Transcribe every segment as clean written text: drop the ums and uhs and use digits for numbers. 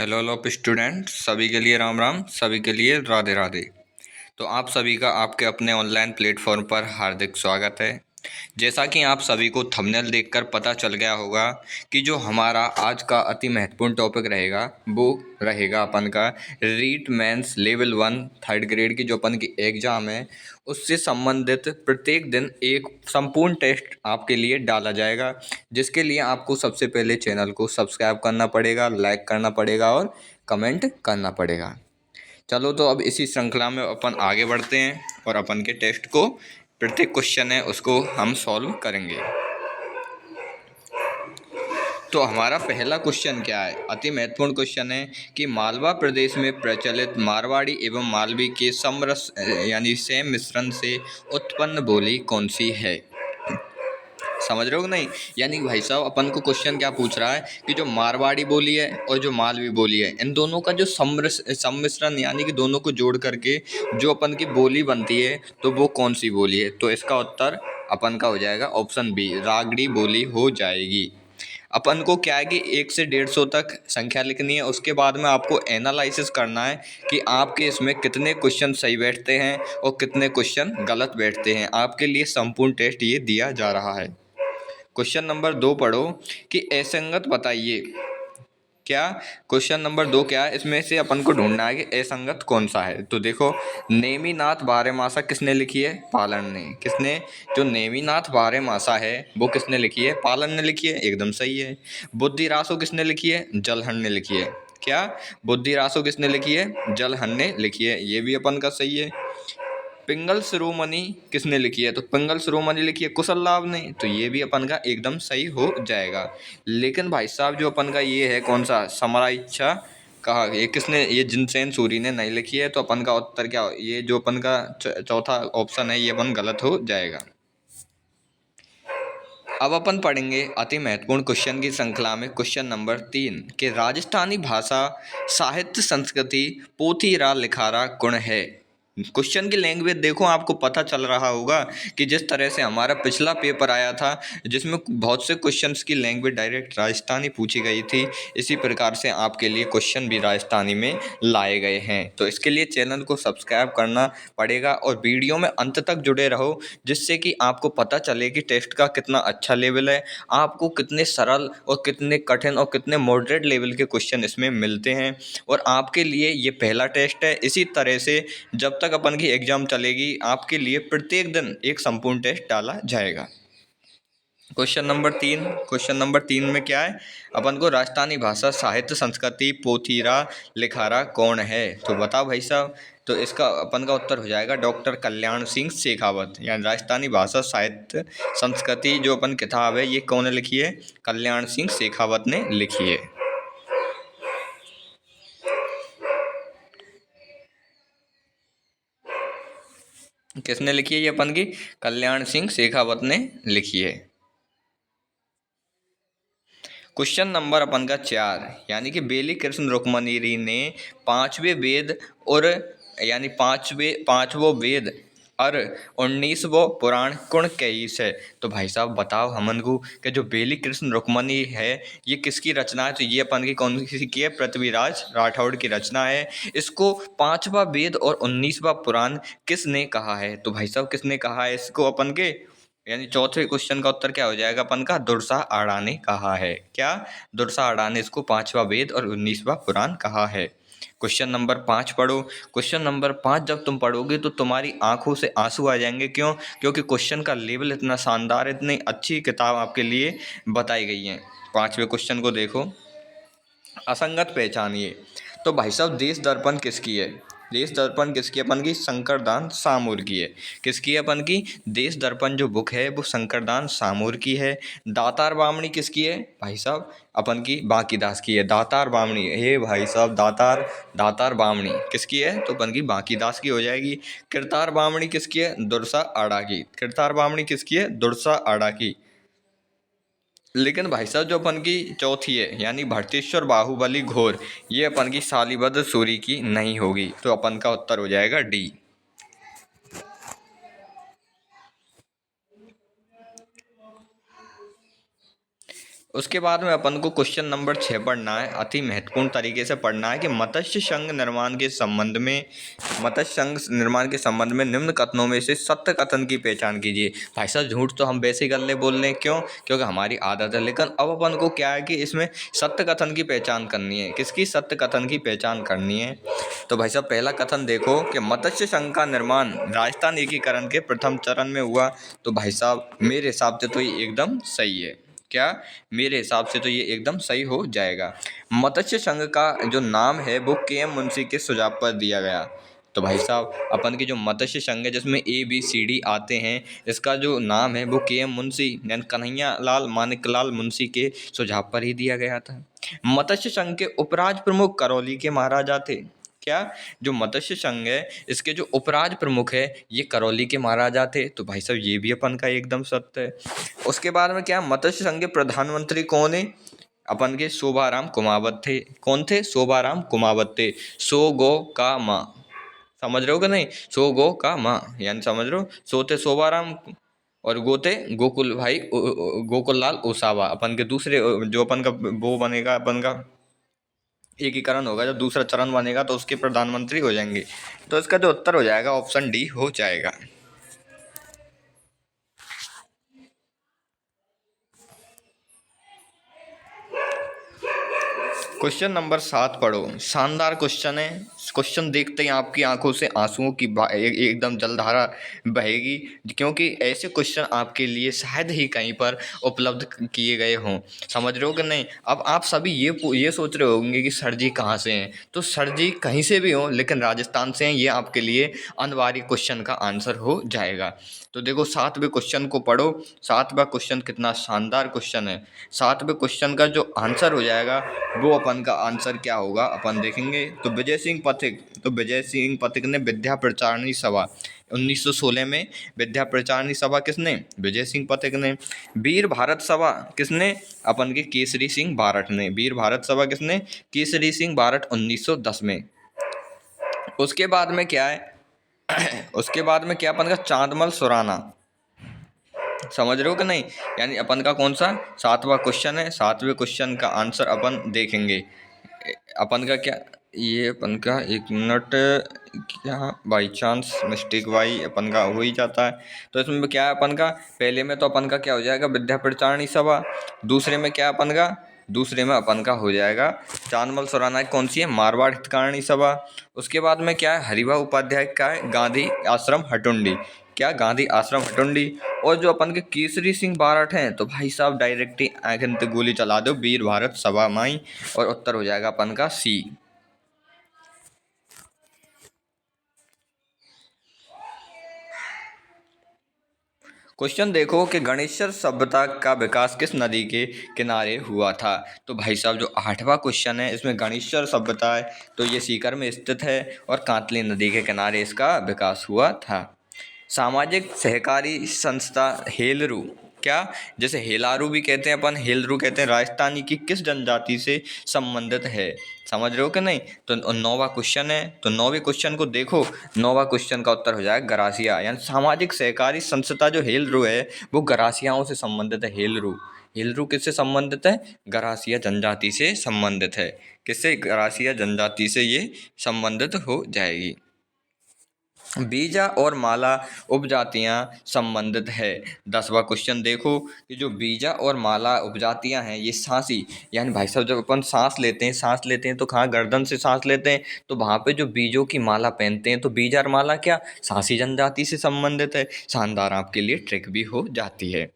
Hello hello student, सभी के लिए राम राम, सभी के लिए राधे राधे। तो आप सभी का आपके अपने ऑनलाइन प्लेटफॉर्म पर हार्दिक स्वागत है। जैसा कि आप सभी को थंबनेल देखकर पता चल गया होगा कि जो हमारा आज का अति महत्वपूर्ण टॉपिक रहेगा वो रहेगा अपन का REET mains level 1 third grade की जो अपन की एग्ज़ाम है उससे संबंधित प्रत्येक दिन एक संपूर्ण टेस्ट आपके लिए डाला जाएगा, जिसके लिए आपको सबसे पहले चैनल को सब्सक्राइब करना पड़ेगा, लाइक करना पड़ेगा और कमेंट करना पड़ेगा। चलो तो अब इसी श्रृंखला में अपन आगे बढ़ते हैं और अपन के टेस्ट को प्रत्येक क्वेश्चन है उसको हम सॉल्व करेंगे। तो हमारा पहला क्वेश्चन क्या है, अति महत्वपूर्ण क्वेश्चन है कि मालवा प्रदेश में प्रचलित मारवाड़ी एवं मालवी के समरस यानी सेम मिश्रण से उत्पन्न बोली कौन सी है। समझ रहे हो कि नहीं? यानी भाई साहब अपन को क्वेश्चन क्या पूछ रहा है कि जो मारवाड़ी बोली है और जो मालवी बोली है इन दोनों का जो सम्मिश्रण यानी कि दोनों को जोड़ करके जो अपन की बोली बनती है तो वो कौन सी बोली है। तो इसका उत्तर अपन का हो जाएगा ऑप्शन बी, रागड़ी बोली हो जाएगी। अपन को क्या है कि 1 से 150 तक संख्या लिखनी है, उसके बाद में आपको एनालिसिस करना है कि आपके इसमें कितने क्वेश्चन सही बैठते हैं और कितने क्वेश्चन गलत बैठते हैं। आपके लिए संपूर्ण टेस्ट ये दिया जा रहा है। क्वेश्चन नंबर 2 पढ़ो कि असंगत बताइए। क्या क्वेश्चन नंबर 2 क्या है, इसमें से अपन को ढूंढना है कि असंगत कौन सा है। तो देखो, नेमिनाथ बारहमासा किसने लिखी है? पालन ने। किसने? जो नेमिनाथ बारहमासा है वो किसने लिखी है? पालन ने लिखी है, एकदम सही है। बुद्धि रासो किसने लिखी है? जलहन ने लिखी है। क्या बुद्धि रासो किसने लिखी है? जलहन ने लिखी है, ये भी अपन का सही है। पिंगल शिरोमणि किसने लिखी है? तो पिंगल शिरोमणि लिखी है कुशल लाभ ने, तो ये भी अपन का एकदम सही हो जाएगा। लेकिन भाई साहब जो अपन का ये है कौन सा, समराइच्छा कहा, ये किसने? ये जिनसेन सूरी ने नहीं लिखी है, तो अपन का उत्तर क्या ये जो अपन का चौथा ऑप्शन है ये अपन गलत हो जाएगा। अब अपन पढ़ेंगे अति महत्वपूर्ण क्वेश्चन की श्रृंखला में क्वेश्चन नंबर 3 कि राजस्थानी भाषा साहित्य संस्कृति पोथीरा लिखारा गुण है। क्वेश्चन की लैंग्वेज देखो, आपको पता चल रहा होगा कि जिस तरह से हमारा पिछला पेपर आया था जिसमें बहुत से क्वेश्चंस की लैंग्वेज डायरेक्ट राजस्थानी पूछी गई थी, इसी प्रकार से आपके लिए क्वेश्चन भी राजस्थानी में लाए गए हैं। तो इसके लिए चैनल को सब्सक्राइब करना पड़ेगा और वीडियो में अंत तक जुड़े रहो, जिससे कि आपको पता चले कि टेस्ट का कितना अच्छा लेवल है, आपको कितने सरल और कितने कठिन और कितने मॉडरेट लेवल के क्वेश्चन इसमें मिलते हैं। और आपके लिए ये पहला टेस्ट है। इसी तरह से जब तक अपन की एग्जाम चलेगी आपके लिए प्रत्येक दिन एक संपूर्ण टेस्ट डाला जाएगा। क्वेश्चन नंबर 3 में क्या है, अपन को राजस्थानी भाषा साहित्य संस्कृति पोथीरा लिखारा कौन है। तो बताओ भाई साहब, तो इसका अपन का उत्तर हो जाएगा डॉक्टर कल्याण सिंह शेखावत। यानी राजस्थानी भाषा साहित्य संस्कृति जो अपन किताब है ये कौन ने लिखी है? कल्याण सिंह शेखावत ने लिखी है। किसने लिखी है ये अपन की? कल्याण सिंह शेखावत ने लिखी है। क्वेश्चन नंबर अपन का 4 यानी कि बेली कृष्ण रुक्मणी ने पांचवें वेद और यानी पांचवो वेद और 19वां पुराण कुण कैस है। तो भाई साहब बताओ हमन को कि जो बेली कृष्ण रुक्मणी है ये किसकी रचना है। तो ये अपन की कौन सी की है? पृथ्वीराज राठौड़ की रचना है। इसको पांचवा वेद और 19वां पुराण किसने कहा है? तो भाई साहब किसने कहा है इसको अपन के? यानी चौथे क्वेश्चन का उत्तर क्या हो जाएगा अपन का? दुर्सा आड़ा ने कहा है। क्या? दुर्सा आड़ा ने इसको पांचवा वेद और 19वां पुराण कहा है। क्वेश्चन नंबर 5 पढ़ो। क्वेश्चन नंबर 5 जब तुम पढ़ोगे तो तुम्हारी आंखों से आंसू आ जाएंगे। क्यों? क्योंकि क्वेश्चन का लेवल इतना शानदार, इतनी अच्छी किताब आपके लिए बताई गई है। 5वें क्वेश्चन को देखो, असंगत पहचानिए। तो भाई साहब देश दर्पण किसकी है? देश दर्पण किसकी? अपन की शंकरदान सामूर की है। किसकी है अपन की? देश दर्पण जो बुक है वो शंकरदान सामूर की है। दातार बामणी किसकी है? भाई साहब अपन की बांकीदास की है। दातार बामणी, हे भाई साहब दातार बामणी किसकी है? तो अपन की बांकीदास की हो जाएगी। किरतार बामणी किसकी है? दुर्सा आड़ा की। किरतार बामणी किसकी है? दुर्सा आड़ा की। लेकिन भाई साहब जो अपन की चौथी है यानी भरतेश्वर बाहुबली घोर, ये अपन की शालीभद्र सूरी की नहीं होगी। तो अपन का उत्तर हो जाएगा डी। उसके बाद में अपन को क्वेश्चन नंबर 6 पढ़ना है, अति महत्वपूर्ण तरीके से पढ़ना है कि मत्स्य संघ निर्माण के संबंध में निम्न कथनों में से सत्य कथन की पहचान कीजिए। भाई साहब झूठ तो हम वैसे ही गल्ले बोल रहे हैं, क्यों? क्योंकि हमारी आदत है, लेकिन अब अपन को क्या है कि इसमें सत्य कथन की पहचान करनी है। किसकी सत्य कथन की पहचान करनी है? तो भाई साहब पहला कथन देखो कि मत्स्य संघ का निर्माण राजस्थान एकीकरण के प्रथम चरण में हुआ। तो भाई साहब मेरे हिसाब से तो ये एकदम सही है। क्या? मेरे हिसाब से तो ये एकदम सही हो जाएगा। मत्स्य संघ का जो नाम है वो के.एम. मुंशी के सुझाव पर दिया गया। तो भाई साहब अपन की जो मत्स्य संघ है जिसमें ABCD आते हैं, इसका जो नाम है वो के.एम. मुंशी यानी कन्हैया लाल मानिकलाल मुंशी के सुझाव पर ही दिया गया था। मत्स्य संघ के उपराज प्रमुख करौली के महाराजा थे। क्या? जो मत्स्य संघ है इसके जो उपराज प्रमुख है ये करौली के महाराजा थे। तो भाई साहब ये भी अपन का एकदम सत्य है। उसके बाद में क्या, मत्स्य संघ के प्रधानमंत्री कौन है? अपन के शोभाराम कुमावत थे। कौन थे? शोभाराम कुमावत थे। सो गो का माँ, समझ रहे हो कि नहीं? सो गो का माँ यानी समझ रहे हो, सो थे शोभाराम और गोते गोकुल भाई गोकुल लाल ओसावा। अपन के दूसरे जो अपन का वो बनेगा, अपन का एकीकरण होगा, जब दूसरा चरण बनेगा तो उसके प्रधानमंत्री हो जाएंगे। तो इसका जो उत्तर हो जाएगा ऑप्शन डी हो जाएगा। क्वेश्चन नंबर 7 पढ़ो। शानदार क्वेश्चन है। क्वेश्चन देखते ही आपकी आंखों से आंसुओं की एकदम जलधारा बहेगी, क्योंकि ऐसे क्वेश्चन आपके लिए शायद ही कहीं पर उपलब्ध किए गए हों। समझ रहे हो कि नहीं? अब आप सभी ये सोच रहे होंगे कि सर जी कहाँ से हैं। तो सर जी कहीं से भी हों लेकिन राजस्थान से हैं, ये आपके लिए अनिवार्य क्वेश्चन का आंसर हो जाएगा। तो देखो 7वें क्वेश्चन को पढ़ो। 7वां क्वेश्चन कितना शानदार क्वेश्चन है। 7वें क्वेश्चन का जो आंसर हो जाएगा वो अपन का आंसर क्या होगा अपन देखेंगे। तो विजय सिंह पथिक ने विद्या प्रचारिणी सभा 1916 में विद्या प्रचारिणी सभा किसने? विजय सिंह पथिक ने। वीर भारत सभा किसने? अपन के केसरी सिंह बारठ ने। वीर भारत सभा किसने? केसरी सिंह बारठ 1910 में। उसके बाद में क्या है उसके बाद में क्या अपन का चांदमल सुराना। समझ रहे हो कि नहीं? यानी अपन का कौन सा 7वां क्वेश्चन है। 7वें क्वेश्चन का आंसर अपन देखेंगे। अपन का क्या, ये अपन का 1 मिनट, क्या बाई चांस मिस्टेक भाई अपन का हो ही जाता है। तो इसमें क्या है अपन का, पहले में तो अपन का क्या हो जाएगा विद्या प्रचारिणी सभा। दूसरे में अपन का हो जाएगा चांदमल सुराना की कौन सी है? मारवाड़ हितकारिणी सभा। उसके बाद में क्या है? हरिभा उपाध्याय का है गांधी आश्रम हटुंडी। क्या? गांधी आश्रम हटुंडी। और जो अपन के केसरी सिंह बारठ हैं तो भाई साहब डायरेक्ट ही आंखन पे गोली चला दो, वीर भारत सभा माई। और उत्तर हो जाएगा अपन का सी। क्वेश्चन देखो कि गणेशर सभ्यता का विकास किस नदी के किनारे हुआ था। तो भाई साहब जो 8वां क्वेश्चन है इसमें गणेशर सभ्यता है तो ये सीकर में स्थित है और कांतली नदी के किनारे इसका विकास हुआ था। सामाजिक सहकारी संस्था हेलरू, क्या? जैसे हेलारू भी कहते हैं अपन, हेलरू कहते हैं, राजस्थानी की किस जनजाति से संबंधित है? समझ रहे हो कि नहीं? तो 9वां क्वेश्चन है। तो 9वें क्वेश्चन को देखो। 9वां क्वेश्चन का उत्तर हो जाएगा गरासिया। यानी सामाजिक सहकारी संस्था जो हेलरू है वो गरासियाओं से संबंधित है। हेलरू हेलरू किससे संबंधित है? गरासिया जनजाति से संबंधित है। किससे? गरासिया जनजाति से ये संबंधित हो जाएगी। बीजा और माला उपजातियां संबंधित है। 10वां क्वेश्चन देखो कि जो बीजा और माला उपजातियां हैं ये सांसी, यानी भाई साहब जब अपन सांस लेते हैं तो कहाँ? गर्दन से सांस लेते हैं। तो वहाँ पे जो बीजों की माला पहनते हैं तो बीजा और माला क्या सांसी जनजाति से संबंधित है। शानदार, आपके लिए ट्रिक भी हो जाती है।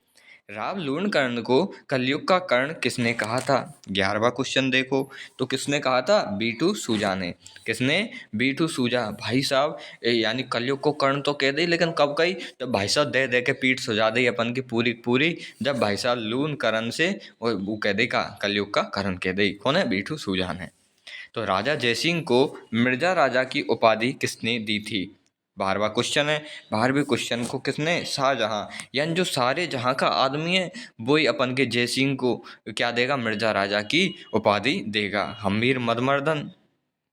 रावलूण कर्ण को कलयुग का कर्ण किसने कहा था? 11वां क्वेश्चन देखो। तो किसने कहा था? बीटू सूजा ने। किसने? बीटू सूजा। भाई साहब यानी कलयुग को कर्ण तो कह दी, लेकिन कब कही? जब भाई साहब दे दे के पीठ सुजा दी अपन की पूरी पूरी, जब भाई साहब लून कर्ण से वो कह दे का कलयुग का कर्ण कह दी। कौन है? बीटू सूजा ने। तो राजा जयसिंह को मिर्जा राजा की उपाधि किसने दी थी? 12वां क्वेश्चन है। 12वें क्वेश्चन को किसने? शाहजहां। यानी जो सारे जहां का आदमी है वही अपन के जयसिंह को क्या देगा? मिर्जा राजा की उपाधि देगा। हमीर मदमर्दन।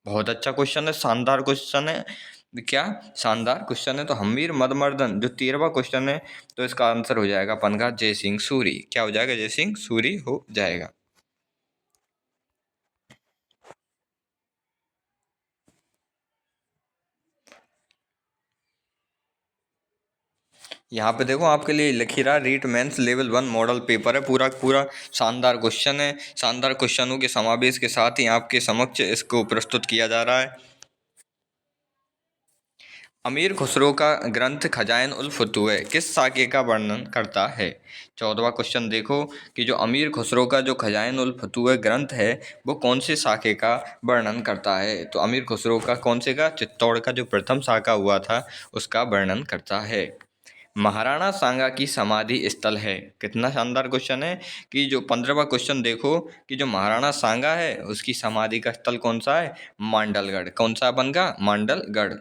बहुत अच्छा क्वेश्चन है, शानदार क्वेश्चन है। क्या शानदार क्वेश्चन है। तो हमीर मदमर्दन जो 13वां क्वेश्चन है, तो इसका आंसर हो जाएगा अपन का जय सिंह सूरी। क्या हो जाएगा? जय सिंह सूरी हो जाएगा। यहाँ पे देखो आपके लिए लिख ही रहा, REET mains level 1 model paper है, पूरा पूरा शानदार क्वेश्चन है। शानदार क्वेश्चनों के समावेश के साथ ही आपके समक्ष इसको प्रस्तुत किया जा रहा है। अमीर खुसरो का ग्रंथ खजाइन उल फुतूह किस साके का वर्णन करता है? 14वां क्वेश्चन देखो कि जो अमीर खुसरो का जो खजाइन उल फुतूह ग्रंथ है वो कौन से साके का वर्णन करता है? तो अमीर खुसरो का कौन से का? चित्तौड़ का जो प्रथम साका हुआ था उसका वर्णन करता है। महाराणा सांगा की समाधि स्थल है। कितना शानदार क्वेश्चन है कि जो 15वां क्वेश्चन देखो कि जो महाराणा सांगा है उसकी समाधि का स्थल कौन सा है? मांडलगढ़। कौन सा बन का? मांडलगढ़।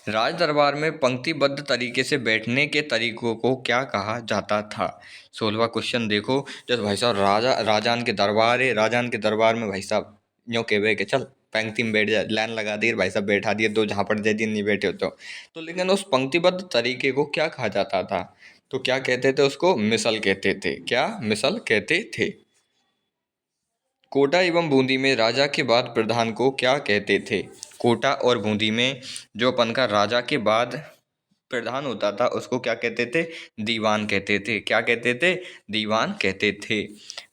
राज दरबार में पंक्तिबद्ध तरीके से बैठने के तरीकों को क्या कहा जाता था? 16वां क्वेश्चन देखो, जब भाई साहब राजान के दरबार है, राजान के दरबार में भाई साहब यूँ कहे के चल पंक्ति में बैठ जा, लाइन लगा दी भाई साहब बैठा दिए, दो झापड़ दे दिए, नहीं बैठे हो तो लेकिन उस पंक्तिबद्ध तरीके को क्या कहा जाता था? तो क्या कहते थे उसको? मिसल कहते थे। क्या मिसल कहते थे? कोटा एवं बूंदी में राजा के बाद प्रधान को क्या कहते थे? कोटा और बूंदी में जो अपन का राजा के बाद प्रधान होता था उसको क्या कहते थे? दीवान कहते थे। क्या कहते थे? दीवान कहते थे।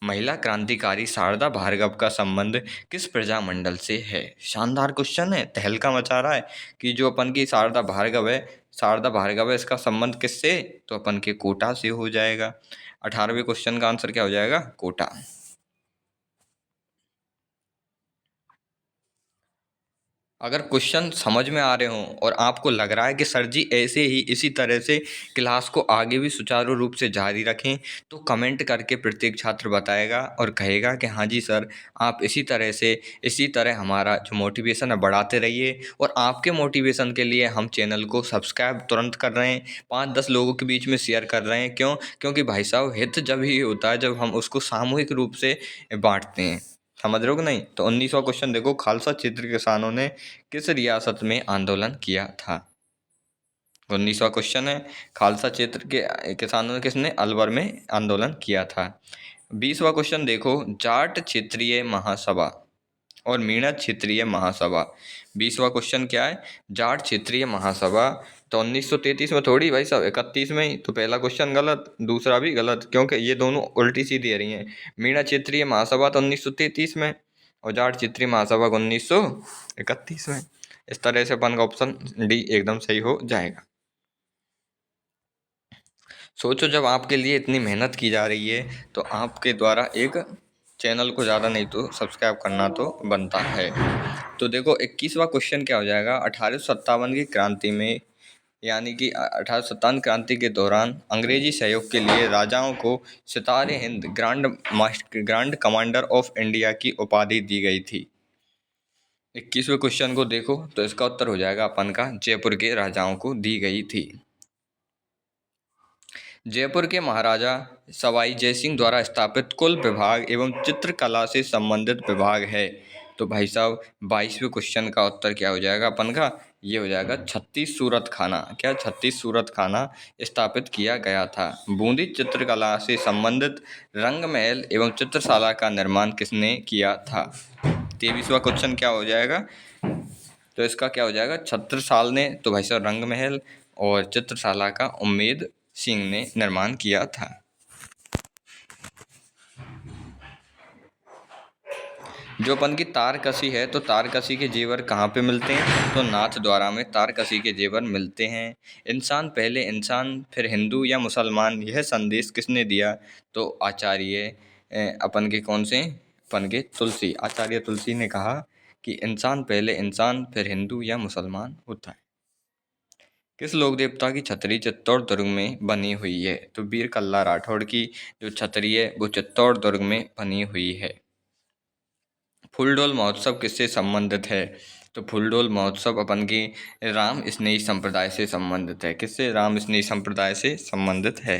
महिला क्रांतिकारी शारदा भार्गव का संबंध किस प्रजामंडल से है? शानदार क्वेश्चन है, तहलका मचा रहा है कि जो अपन की शारदा भार्गव है, शारदा भार्गव है, इसका संबंध किससे? तो अपन के कोटा से हो जाएगा। 18वें क्वेश्चन का आंसर क्या हो जाएगा? कोटा। अगर क्वेश्चन समझ में आ रहे हों और आपको लग रहा है कि सर जी ऐसे ही इसी तरह से क्लास को आगे भी सुचारू रूप से जारी रखें, तो कमेंट करके प्रत्येक छात्र बताएगा और कहेगा कि हाँ जी सर, आप इसी तरह हमारा जो मोटिवेशन है बढ़ाते रहिए। और आपके मोटिवेशन के लिए हम चैनल को सब्सक्राइब तुरंत कर रहे हैं, 5-10 लोगों के बीच में शेयर कर रहे हैं। क्यों? क्योंकि भाई साहब हित जब ही होता है जब हम उसको सामूहिक रूप से बांटते हैं। समझ रहे हो कि नहीं? तो 19वां क्वेश्चन देखो, खालसा क्षेत्र के किसानों ने किस रियासत में आंदोलन किया था? 19वां क्वेश्चन है, खालसा क्षेत्र के किसानों ने किसने अलवर में आंदोलन किया था? 20वां क्वेश्चन देखो, जाट क्षेत्रीय महासभा और मीणा क्षेत्रीय महासभा। 20वां क्वेश्चन क्या है? जाट क्षेत्रीय महासभा। तो 1933 में थोड़ी भाई साहब, 31 में ही। तो पहला क्वेश्चन गलत, दूसरा भी गलत, क्योंकि ये दोनों उल्टी सीधी आ रही हैं। मीणा क्षेत्रीय महासभा तो 1933 में और जाट क्षेत्रीय महासभा 1931 में। इस तरह से अपन का ऑप्शन डी एकदम सही हो जाएगा। सोचो, जब आपके लिए इतनी मेहनत की जा रही है तो आपके द्वारा एक चैनल को ज़्यादा नहीं तो सब्सक्राइब करना तो बनता है। तो देखो 21वां क्वेश्चन क्या हो जाएगा? 1857 की क्रांति में, यानी कि 1857 क्रांति के दौरान अंग्रेजी सहयोग के लिए राजाओं को सितारे Hind grand commander of India की उपाधि दी गई थी। 21वें क्वेश्चन को देखो तो इसका उत्तर हो जाएगा अपन का जयपुर के राजाओं को दी गई थी। जयपुर के महाराजा सवाई जयसिंह द्वारा स्थापित कुल विभाग एवं चित्रकला से संबंधित विभाग है। तो भाई साहब 22वें क्वेश्चन का उत्तर क्या हो जाएगा अपन का? ये हो जाएगा 36 सूरत खाना। क्या? 36 सूरत खाना स्थापित किया गया था। बूंदी चित्रकला से संबंधित रंग महल एवं चित्रशाला का निर्माण किसने किया था? 23वां क्वेश्चन क्या हो जाएगा? तो इसका क्या हो जाएगा? छत्रसाल ने। तो भाई साहब रंग महल और चित्रशाला का उम्मेद सिंह ने निर्माण किया था। जो अपन की तारकसी है, तो तारकसी के जेवर कहाँ पे मिलते हैं? तो नाथ द्वारा में तारकसी के जेवर मिलते हैं। इंसान पहले इंसान फिर हिंदू या मुसलमान, यह संदेश किसने दिया? तो आचार्य अपन के कौन से? अपन के तुलसी, आचार्य तुलसी ने कहा कि इंसान पहले इंसान फिर हिंदू या मुसलमान होता है। किस लोक देवता की छतरी चित्तौड़ दुर्ग में बनी हुई है? तो वीर कल्ला राठौड़ की जो छतरी है वो चित्तौड़ दुर्ग में बनी हुई है। फूलडोल महोत्सव किससे संबंधित है? तो फूलडोल महोत्सव अपन की राम स्नेही संप्रदाय से संबंधित है। किससे? राम स्नेही संप्रदाय से संबंधित है।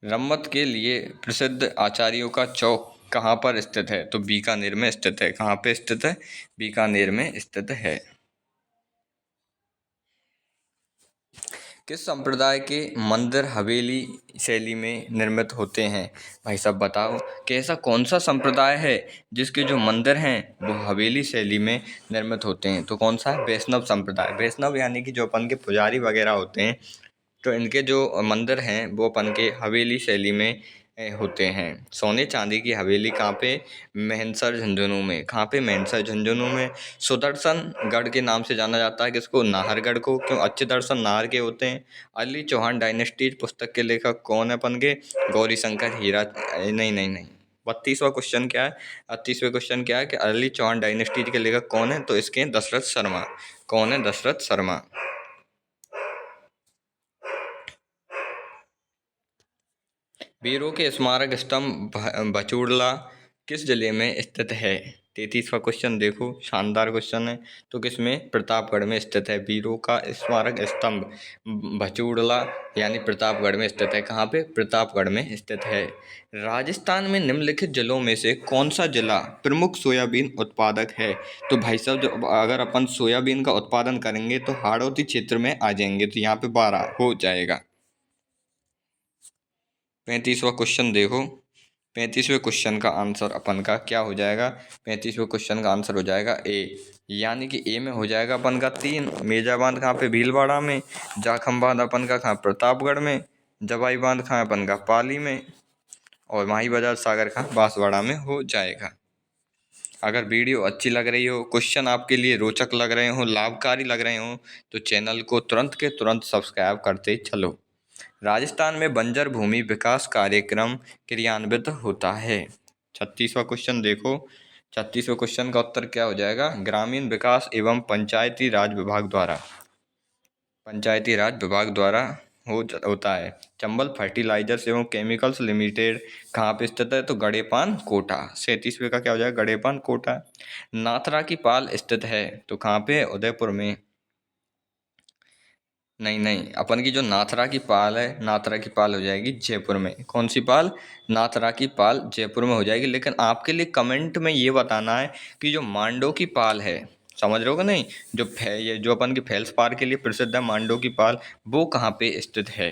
रम्मत के लिए प्रसिद्ध आचार्यों का चौक कहाँ पर स्थित है? तो बीकानेर में स्थित है। कहाँ पे स्थित है? बीकानेर में स्थित है। किस संप्रदाय के मंदिर हवेली शैली में निर्मित होते हैं? भाई साहब बताओ कि ऐसा कौन सा संप्रदाय है जिसके जो मंदिर हैं वो हवेली शैली में निर्मित होते हैं? तो कौन सा है? वैष्णव संप्रदाय। वैष्णव यानी कि जो अपन के पुजारी वगैरह होते हैं, तो इनके जो मंदिर हैं वो अपन के हवेली शैली में होते हैं। सोने चांदी की हवेली कहाँ पे? मेहनसर झुंझुनू में। कहाँ पे? मेहनसर झुंझुनू में। सुदर्शन गढ़ के नाम से जाना जाता है किसको? नाहरगढ़ को। क्यों? अच्छे दर्शन नाहर के होते हैं। अली चौहान डायनेस्टी पुस्तक के लेखक कौन है अपन के? गौरी शंकर हीरा। नहीं नहीं नहीं, 32वां क्वेश्चन क्या है? 38वें क्वेश्चन क्या है कि अली चौहान डायनेस्टी के लेखक कौन है? तो इसके दशरथ शर्मा। कौन है? दशरथ शर्मा। वीरों के स्मारक स्तंभ भचूड़ला किस जिले में स्थित है? 33वां क्वेश्चन देखो, शानदार क्वेश्चन है। तो किस में? प्रतापगढ़ में स्थित है। वीरों का स्मारक स्तंभ भचूड़ला यानी प्रतापगढ़ में स्थित है। कहाँ पे? प्रतापगढ़ में स्थित है। राजस्थान में निम्नलिखित जिलों में से कौन सा जिला प्रमुख सोयाबीन उत्पादक है? तो भाई साहब जो अगर अपन सोयाबीन का उत्पादन करेंगे तो हाड़ौती क्षेत्र में आ जाएंगे, तो यहाँ पे 12 हो जाएगा। 35वां क्वेश्चन देखो। 35वें क्वेश्चन का आंसर अपन का क्या हो जाएगा? 35वें क्वेश्चन का आंसर हो जाएगा ए। यानी कि ए में हो जाएगा अपन का 3। मेजा बांध कहाँ पे? भीलवाड़ा में। जाखम बांध अपन का कहाँ? प्रतापगढ़ में। जवाई बांध कहाँ है अपन का? पाली में। और माही बाजार सागर कहाँ? बांसवाड़ा में हो जाएगा। अगर वीडियो अच्छी लग रही हो, क्वेश्चन आपके लिए रोचक लग रहे हो, लाभकारी लग रहे हो, तो चैनल को तुरंत के तुरंत सब्सक्राइब करते चलो। राजस्थान में बंजर भूमि विकास कार्यक्रम क्रियान्वित होता है। 36वां क्वेश्चन देखो। 36वें क्वेश्चन का उत्तर क्या हो जाएगा? ग्रामीण विकास एवं पंचायती राज विभाग द्वारा। पंचायती राज विभाग द्वारा होता है। चंबल फर्टिलाइजर्स एवं केमिकल्स लिमिटेड कहाँ पे स्थित है? तो गड़ेपान कोटा। 37वें का क्या हो जाएगा? गड़ेपान कोटा। नाथरा की पाल स्थित है तो कहाँ पे? उदयपुर में। नहीं नहीं, अपन की जो नाथरा की पाल है, नाथरा की पाल हो जाएगी जयपुर में। कौन सी पाल? नाथरा की पाल जयपुर में हो जाएगी। लेकिन आपके लिए कमेंट में ये बताना है कि जो मांडो की पाल है, समझ रहे हो कि नहीं, ये जो अपन की फेल्स पार के लिए प्रसिद्ध है मांडो की पाल, वो कहाँ पे स्थित है?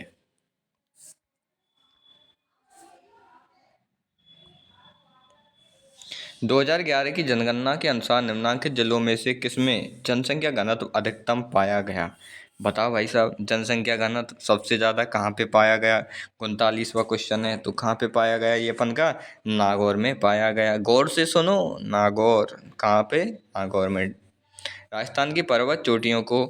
2011 की जनगणना के अनुसार निम्नलिखित जिलों में से किसमें जनसंख्या घनत्व अधिकतम पाया गया? बताओ भाई साहब, जनसंख्या घनत्व सबसे ज़्यादा कहाँ पे पाया गया? 39वां क्वेश्चन है। तो कहाँ पे पाया गया ये अपन का? नागौर में पाया गया। गौर से सुनो, नागौर। कहाँ पे? नागौर में। राजस्थान की पर्वत चोटियों को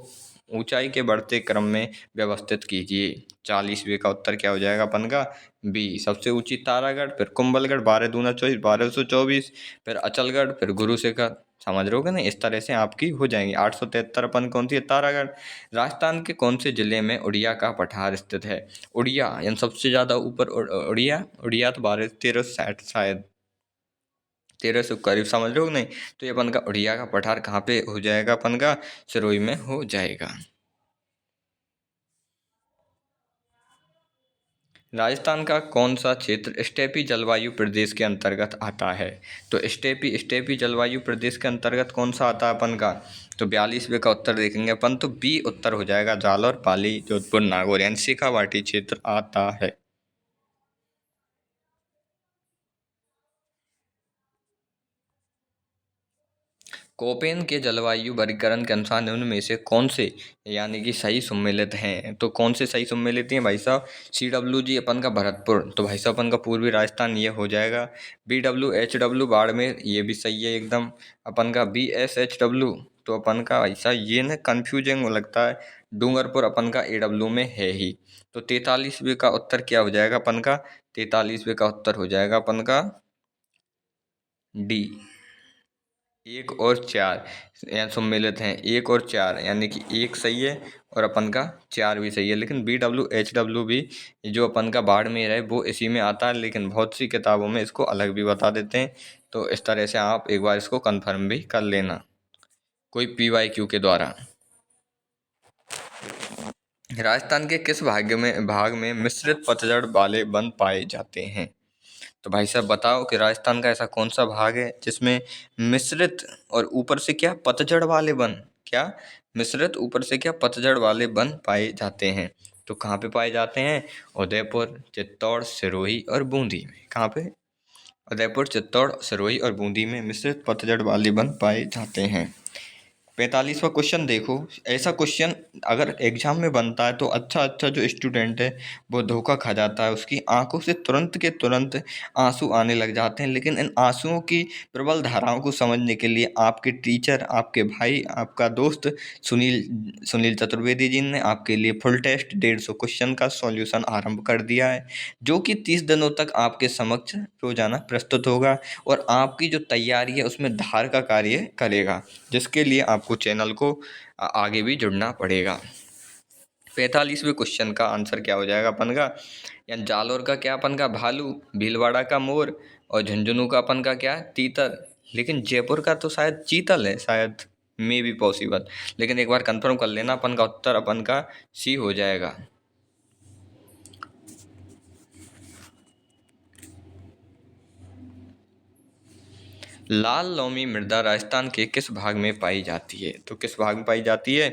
ऊंचाई के बढ़ते क्रम में व्यवस्थित कीजिए। 40वें का उत्तर क्या हो जाएगा अपन का? बी। सबसे ऊंची तारागढ़, फिर कुंभलगढ़, 12 दूना 24, 1224, फिर अचलगढ़, फिर गुरु शिखर। समझ रहे हो ना? इस तरह से आपकी हो जाएंगी। 873 अपन कौन सी है? तारागढ़। राजस्थान के कौन से जिले में उड़िया का पठार स्थित है? उड़िया यानी सबसे ज्यादा ऊपर उड़िया। उड़िया तो 1260 शायद, 1300 करीब। समझ रहे हो नहीं? तो ये अपन का उड़िया का पठार कहाँ पे हो जाएगा? अपन का सिरोही में हो जाएगा। राजस्थान का कौन सा क्षेत्र स्टेपी जलवायु प्रदेश के अंतर्गत आता है? तो स्टेपी जलवायु प्रदेश के अंतर्गत कौन सा आता है अपन का? तो 42वें का उत्तर देखेंगे अपन, तो बी उत्तर हो जाएगा। जालौर, पाली, जोधपुर, नागौर यानी शेखावाटी क्षेत्र आता है। कोपेन के जलवायु वर्गीकरण के अनुसार निम्न में से कौन से यानी कि सही सम्मिलित हैं? तो कौन से सही सम्मिलित हैं भाई साहब? CWG अपन का भरतपुर, तो भाई साहब अपन का पूर्वी राजस्थान ये हो जाएगा। BWHW बाड़मेर, ये भी सही है एकदम। अपन का BSHW, तो अपन का भाई साहब ये ना कन्फ्यूजिंग लगता है। डूंगरपुर अपन का AW में है ही। तो 43वें का उत्तर क्या हो जाएगा अपन का? 43वें का उत्तर हो जाएगा अपन का डी। 1 और 4 यहाँ सम्मिलित हैं। 1 और 4 यानी कि 1 सही है और अपन का 4 भी सही है। लेकिन BWHW भी जो अपन का बाड़मेर है वो इसी में आता है, लेकिन बहुत सी किताबों में इसको अलग भी बता देते हैं। तो इस तरह से आप एक बार इसको कंफर्म भी कर लेना कोई PYQ के द्वारा। राजस्थान के किस भाग में मिश्रित पतझड़ वाले वन पाए जाते हैं? तो भाई साहब बताओ कि राजस्थान का ऐसा कौन सा भाग है जिसमें मिश्रित और ऊपर से क्या पतझड़ वाले वन, क्या मिश्रित ऊपर से क्या पतझड़ वाले वन पाए जाते हैं? तो कहाँ पे पाए जाते हैं? उदयपुर, चित्तौड़, सिरोही और बूंदी में। कहाँ पे? उदयपुर, चित्तौड़, सिरोही और बूंदी में मिश्रित पतझड़ वाले वन पाए जाते हैं। 45वां क्वेश्चन देखो। ऐसा क्वेश्चन अगर एग्जाम में बनता है तो अच्छा अच्छा जो स्टूडेंट है वो धोखा खा जाता है, उसकी आंखों से तुरंत के तुरंत आंसू आने लग जाते हैं। लेकिन इन आंसुओं की प्रबल धाराओं को समझने के लिए आपके टीचर, आपके भाई, आपका दोस्त सुनील सुनील चतुर्वेदी जी ने आपके लिए फुल टेस्ट 150 क्वेश्चन का सॉल्यूशन आरंभ कर दिया है, जो कि 30 दिनों तक आपके समक्ष रोजाना प्रस्तुत होगा और आपकी जो तैयारी है उसमें धार का कार्य करेगा, जिसके लिए आपको चैनल को आगे भी जुड़ना पड़ेगा। 45वें क्वेश्चन का आंसर क्या हो जाएगा अपन का? या जालौर का क्या अपन का? भालू। भीलवाड़ा का मोर। और झुंझुनू का अपन का क्या? तीतर। लेकिन जयपुर का तो शायद चीतल है, शायद, मे बी पॉसिबल। लेकिन एक बार कंफर्म कर लेना, अपन का उत्तर अपन का सी हो जाएगा। लाल लोमी मृदा राजस्थान के किस भाग में पाई जाती है? तो किस भाग में पाई जाती है?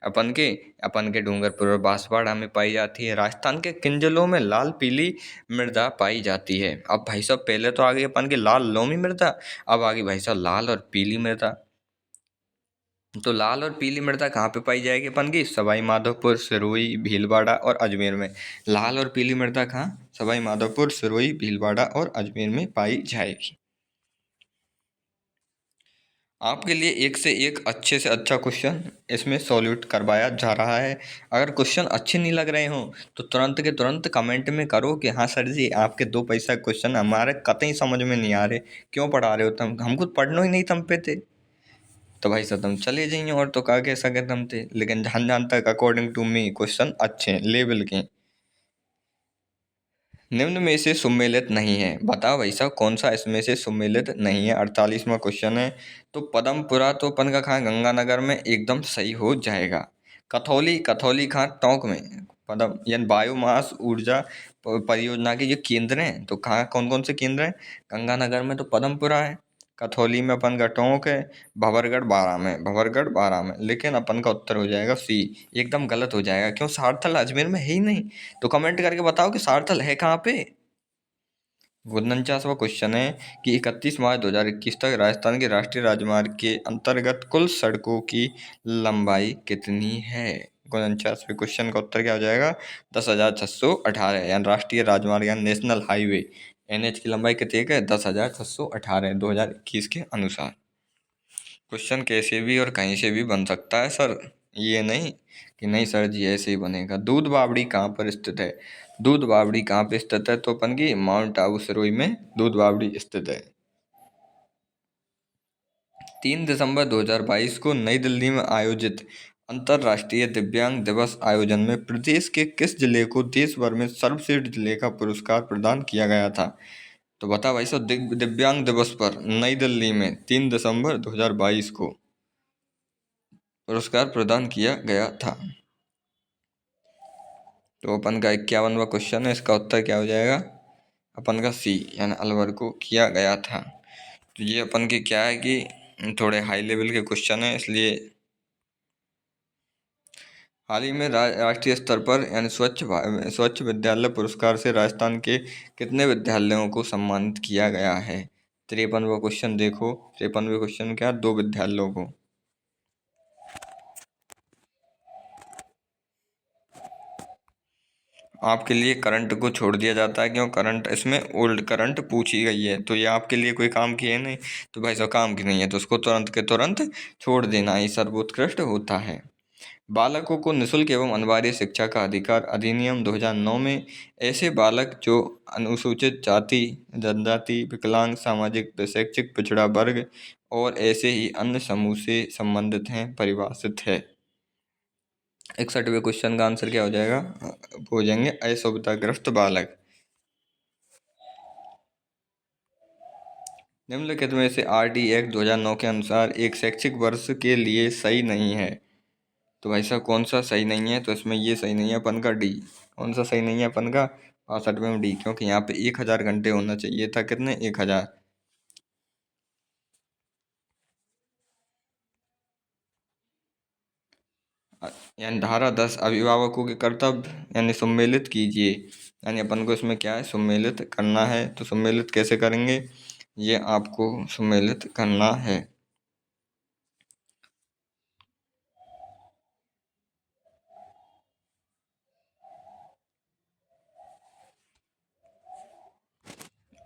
अपन के अपन के डूंगरपुर और बांसवाड़ा में पाई जाती है। राजस्थान के किन जिलों में लाल पीली मृदा पाई जाती है? अब भाई साहब पहले तो आ गई अपन के लाल लोमी मृदा, अब आ गई भाई साहब लाल और पीली मृदा। तो लाल और पीली मृदा कहाँ पे पाई जाएगी अपन की? सवाई माधोपुर, सिरोही, भीलवाड़ा और अजमेर में। लाल और पीली मृदा कहाँ? सवाई माधोपुर, सिरोही, भीलवाड़ा और अजमेर में पाई जाएगी। आपके लिए एक से एक अच्छे से अच्छा क्वेश्चन इसमें सॉल्यूट करवाया जा रहा है। अगर क्वेश्चन अच्छे नहीं लग रहे हों तो तुरंत के तुरंत कमेंट में करो कि हाँ सर जी, आपके 2 पैसा क्वेश्चन हमारे कतई समझ में नहीं आ रहे, क्यों पढ़ा रहे हो तुम, हमको पढ़ना ही नहीं तुम पे थे। तो भाई साहब तुम चले जाइए, और तो कह सके तुम थे। लेकिन जहाँ जहाँ तक अकॉर्डिंग टू मी क्वेश्चन अच्छे हैं, लेवल के। निम्न में से सुमेलित नहीं है, बताओ भाई साहब कौन सा इसमें से सुमेलित नहीं है? 48वां क्वेश्चन है। तो पदमपुरा तो अपन का कहाँ? गंगानगर में एकदम सही हो जाएगा। कथौली, कथौली कहाँ? टोंक में। पदम यानी बायोमास ऊर्जा परियोजना के जो केंद्र हैं तो कहाँ, कौन कौन से केंद्र हैं? गंगानगर में तो पदमपुरा है, कथौली में अपन का टोंक है, भंवरगढ़ बारा में, भंवरगढ़ बारा में। लेकिन अपन का उत्तर हो जाएगा सी। एकदम गलत हो जाएगा, क्यों? सारथल अजमेर में है ही नहीं। तो कमेंट करके बताओ कि सारथल है कहाँ पे। 49वां क्वेश्चन है कि 31 मार्च 2021 तक राजस्थान के राष्ट्रीय राजमार्ग के अंतर्गत कुल सड़कों की लंबाई कितनी है? 49वें क्वेश्चन का उत्तर क्या हो जाएगा? 10,618, यानी राष्ट्रीय राजमार्ग यानी नेशनल हाईवे NH की लंबाई कितनी है? 10,618, 2021 के अनुसार। क्वेश्चन कैसे भी और कहीं से भी बन सकता है सर, ये नहीं कि नहीं सर जी ऐसे ही बनेगा। दूध बावड़ी कहाँ पर स्थित है? दूध बावड़ी कहाँ पे स्थित है? तो अपन की माउंट आबू सिरोही में दूध बावड़ी स्थित है। 3 दिसंबर 2022 को नई दिल्ली में आयोजित अंतर्राष्ट्रीय दिव्यांग दिवस आयोजन में प्रदेश के किस जिले को देश भर में सर्वश्रेष्ठ जिले का पुरस्कार प्रदान किया गया था? तो बता भाई साहब, दिव्यांग दिवस पर नई दिल्ली में 3 दिसंबर 2022 को पुरस्कार प्रदान किया गया था। तो अपन का 51वां क्वेश्चन है, इसका उत्तर क्या हो जाएगा? अपन का सी, यानी अलवर को किया गया था। तो ये अपन के क्या है कि थोड़े हाई लेवल के क्वेश्चन है, इसलिए हाल ही में राष्ट्रीय स्तर पर यानी स्वच्छ विद्यालय पुरस्कार से राजस्थान के कितने विद्यालयों को सम्मानित किया गया है? 53वां क्वेश्चन देखो। 53वें क्वेश्चन क्या? 2 विद्यालयों को। आपके लिए करंट को छोड़ दिया जाता है, क्यों? करंट इसमें ओल्ड करंट पूछी गई है, तो ये आपके लिए कोई काम की है नहीं। तो भाई साहब काम की नहीं है तो उसको तुरंत के तुरंत छोड़ देना ही सर्वोत्कृष्ट होता है। बालकों को निःशुल्क एवं अनिवार्य शिक्षा का अधिकार अधिनियम 2009 में ऐसे बालक जो अनुसूचित जाति, जनजाति, विकलांग, सामाजिक व शैक्षिक पिछड़ा वर्ग और ऐसे ही अन्य समूह से संबंधित हैं परिभाषित है। 61वें क्वेश्चन का आंसर क्या हो जाएगा? हो जाएंगे असुविधाग्रस्त बालक। निम्नलिखित में से RT एक्ट 2009 के अनुसार एक शैक्षिक वर्ष के लिए सही नहीं है। तो भाई साहब कौन सा सही नहीं है, तो इसमें ये सही नहीं है अपन का डी। कौन सा सही नहीं है अपन का 65 में डी, क्योंकि यहाँ पे 1000 घंटे होना चाहिए था, कितने 1000। यानी धारा 10 अभिभावकों के कर्तव्य यानी सम्मिलित कीजिए। यानी अपन को इसमें क्या है, सम्मिलित करना है। तो सम्मिलित कैसे करेंगे, ये आपको सम्मिलित करना है।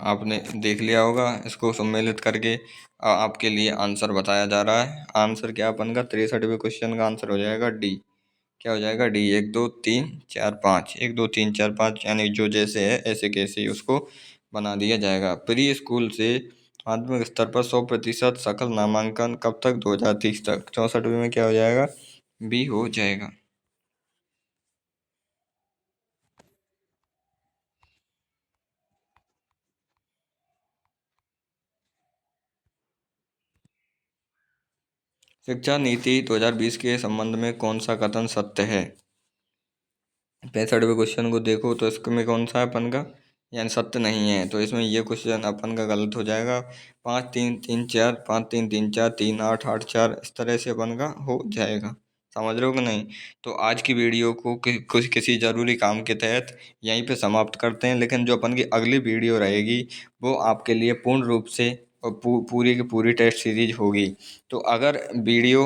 आपने देख लिया होगा इसको सम्मिलित करके। आपके लिए आंसर बताया जा रहा है। आंसर क्या अपन का 63वें क्वेश्चन का आंसर हो जाएगा डी। क्या हो जाएगा डी, 1 2 3 4 5, 1 2 3 4 5, यानी जो जैसे है ऐसे कैसे ही उसको बना दिया जाएगा। प्री स्कूल से माध्यमिक स्तर पर 100% सकल नामांकन कब तक, 2030 तक। 64वें में क्या हो जाएगा, बी हो जाएगा। शिक्षा नीति 2020 के संबंध में कौन सा कथन सत्य है। 65वें क्वेश्चन को देखो तो इसमें कौन सा है अपन का, यानी सत्य नहीं है। तो इसमें ये क्वेश्चन अपन का गलत हो जाएगा। 5 3 3 4, 5 3 3 4, 3 8 8 4, इस तरह से अपन का हो जाएगा। समझ रहे हो कि नहीं। तो आज की वीडियो को कुछ किसी ज़रूरी काम के तहत यहीं पे समाप्त करते हैं, लेकिन जो अपन की अगली वीडियो रहेगी वो आपके लिए पूर्ण रूप से और पूरी की पूरी टेस्ट सीरीज होगी। तो अगर वीडियो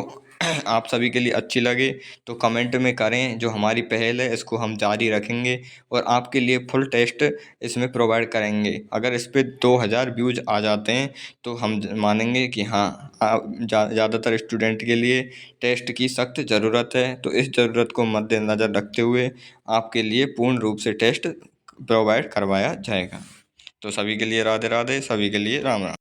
आप सभी के लिए अच्छी लगे तो कमेंट में करें। जो हमारी पहल है इसको हम जारी रखेंगे और आपके लिए फुल टेस्ट इसमें प्रोवाइड करेंगे। अगर इस पे 2000 व्यूज आ जाते हैं तो हम मानेंगे कि हाँ ज़्यादातर स्टूडेंट के लिए टेस्ट की सख्त ज़रूरत है। तो इस ज़रूरत को मद्देनज़र रखते हुए आपके लिए पूर्ण रूप से टेस्ट प्रोवाइड करवाया जाएगा। तो सभी के लिए राधे राधे, सभी के लिए राम राम।